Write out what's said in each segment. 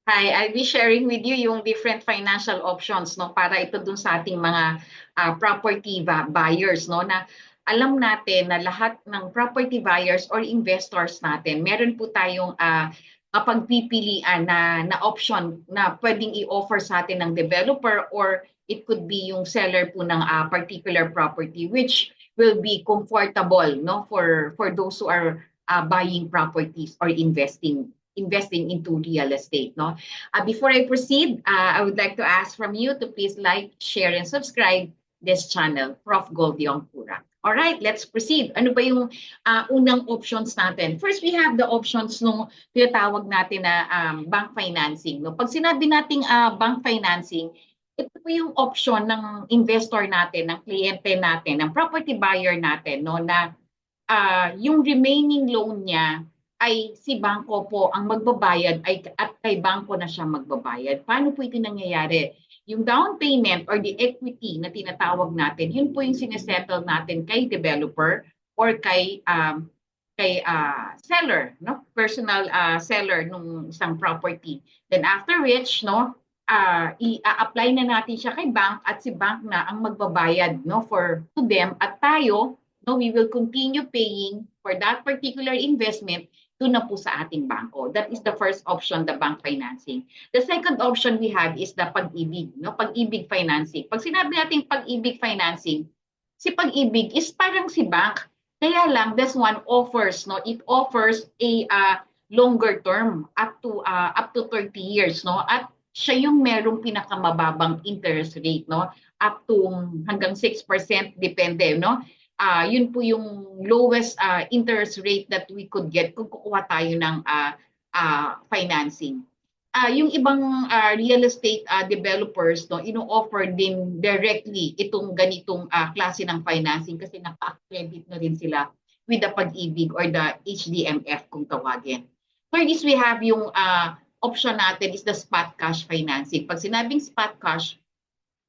Hi, I'll be sharing with you yung different financial options, no, para ito dun sa ating mga property buyers, no, na alam natin na lahat ng property buyers or investors natin, meron po tayong mapagpipilian na option na pwedeng i-offer sa atin ng developer, or it could be yung seller po ng particular property, which will be comfortable, no, for those who are buying properties or investing into real estate, no. Before I proceed, I would like to ask from you to please like, share, and subscribe this channel, Prof. Goldiong Pura. All right, let's proceed. Ano ba yung unang options natin? First, we have the options nung tinatawag natin na bank financing. No? Pag sinabi nating bank financing, ito po yung option ng investor natin, ng kliyente natin, ng property buyer natin, no, na yung remaining loan niya ay si bangko po ang magbabayad at kay bangko na siya magbabayad. Paano po ito nangyayari? Yung down payment or the equity na tinatawag natin, yun po yung sinesettle natin kay developer or kay seller, no? Personal seller nung isang property. Then after which, no, i-apply na natin siya kay bank at si bank na ang magbabayad, no, for to them, at tayo, no, we will continue paying for that particular investment doon na po sa ating bangko. That is the first option, the bank financing. The second option we have is the pag-ibig, no? Pag-ibig financing. Pag sinabi natin pag-ibig financing, si pag-ibig is parang si bank. Kaya lang, this one offers, no? It offers a longer term up to 30 years, no? At siya yung merong pinakamababang interest rate, no? Up to hanggang 6% depende, no? Yun po yung lowest interest rate that we could get kung kukuha tayo ng financing. Yung ibang real estate developers, no, ino-offer din directly itong ganitong klase ng financing kasi naka-accredit na rin sila with the Pag-ibig or the HDMF kung tawagin. Third is we have yung option natin is the spot cash financing. Pag sinabing spot cash,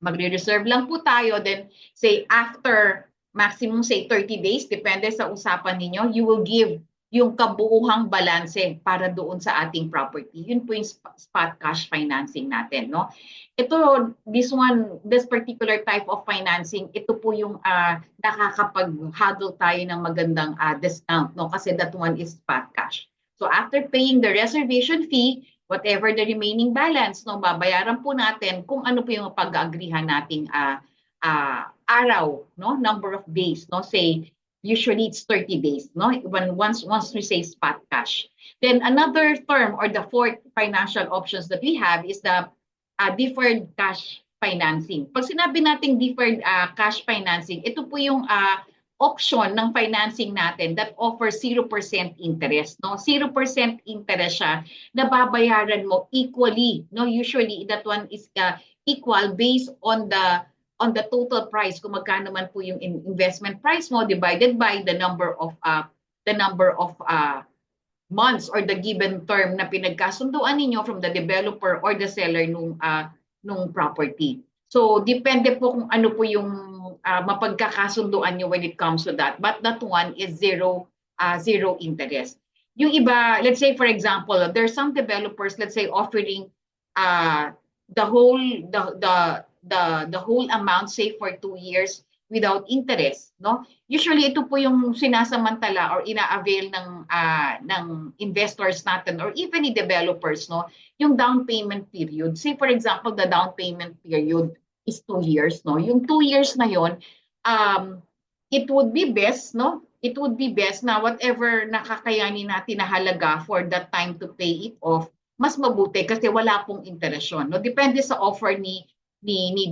magre-reserve lang po tayo, then say after maximum say 30 days, depende sa usapan ninyo, you will give yung kabuuhang balanse para doon sa ating property. Yun po yung spot cash financing natin, no? Ito, this particular type of financing, ito po yung nakakapag-haggle tayo ng magandang discount, no? Kasi that one is spot cash. So after paying the reservation fee, whatever the remaining balance, no, babayaran po natin kung ano po yung pag-aagrihan nating araw, no, number of days, no, say usually it's 30 days, no, once we say spot cash. Then another term or the fourth financial options that we have is the deferred cash financing. Pag sinabi nating deferred cash financing, ito po yung option ng financing natin that offers 0% interest, no? 0% interest siya na babayaran mo equally, no? Usually that one is equal based on the total price, kung magkano man po yung investment price mo divided by the number of months or the given term na pinagkasunduan ninyo from the developer or the seller nung property. So depende po kung ano po yung mapagkakasunduan nyo when it comes to that. But that one is zero interest. Yung iba, let's say for example, there's some developers, let's say offering the whole the whole amount, say for 2 years without interest, no? Usually ito po yung sinasamantala or ina-avail ng investors natin or even the developers, no? Yung down payment period. Say for example, the down payment period is 2 years, no? Yung 2 years na yon, it would be best, no? It would be best na whatever nakakayanin natin na halaga for that time to pay it off, mas mabuti kasi wala pong interest yun, no? Depende sa offer ni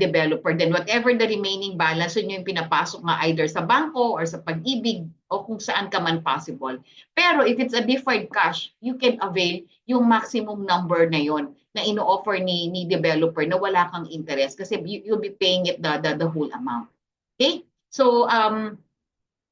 developer. Then whatever the remaining balance, yun yung pinapasok nga either sa bangko or sa Pag-ibig o kung saan ka man possible. Pero if it's a deferred cash, you can avail yung maximum number na yon na ino-offer ni developer na wala kang interest kasi you'll be paying it the whole amount. Okay? So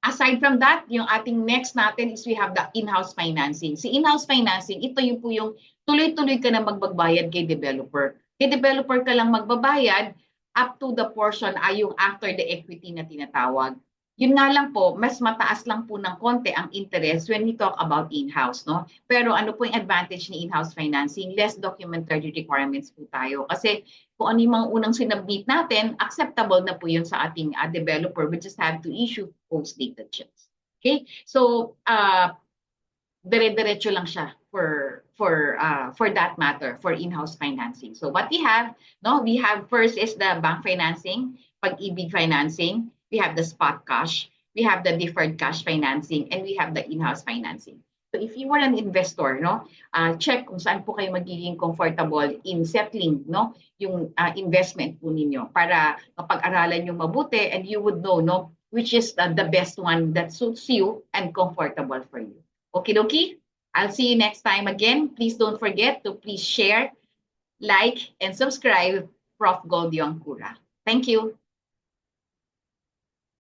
aside from that, yung ating next natin is we have the in-house financing. Si in-house financing, ito yung po yung tuloy-tuloy ka na magbabayad kay developer. Kay developer ka lang magbabayad up to the portion ay yung after the equity na tinatawag. Yun nga lang po, mas mataas lang po ng konti ang interest when we talk about in-house, no? Pero ano po yung advantage ni in-house financing? Less documentary requirements po tayo. Kasi kung ano yung mga unang sinabmit natin, acceptable na po yun sa ating developer. We just have to issue post-dated checks. Okay? So, dire-diretso lang siya for that matter, for in-house financing. So what we have, no, we have first is the bank financing, pag-ibig financing, we have the spot cash, we have the deferred cash financing, and we have the in-house financing. So if you are an investor, no, check kung saan po kayo magiging comfortable in settling, no, yung investment po ninyo para mapag-aralan yung mabuti and you would know, no, which is the best one that suits you and comfortable for you. Okay, dokie. I'll see you next time again. Please don't forget to please share, like, and subscribe Prof. Goldie Cura. Thank you.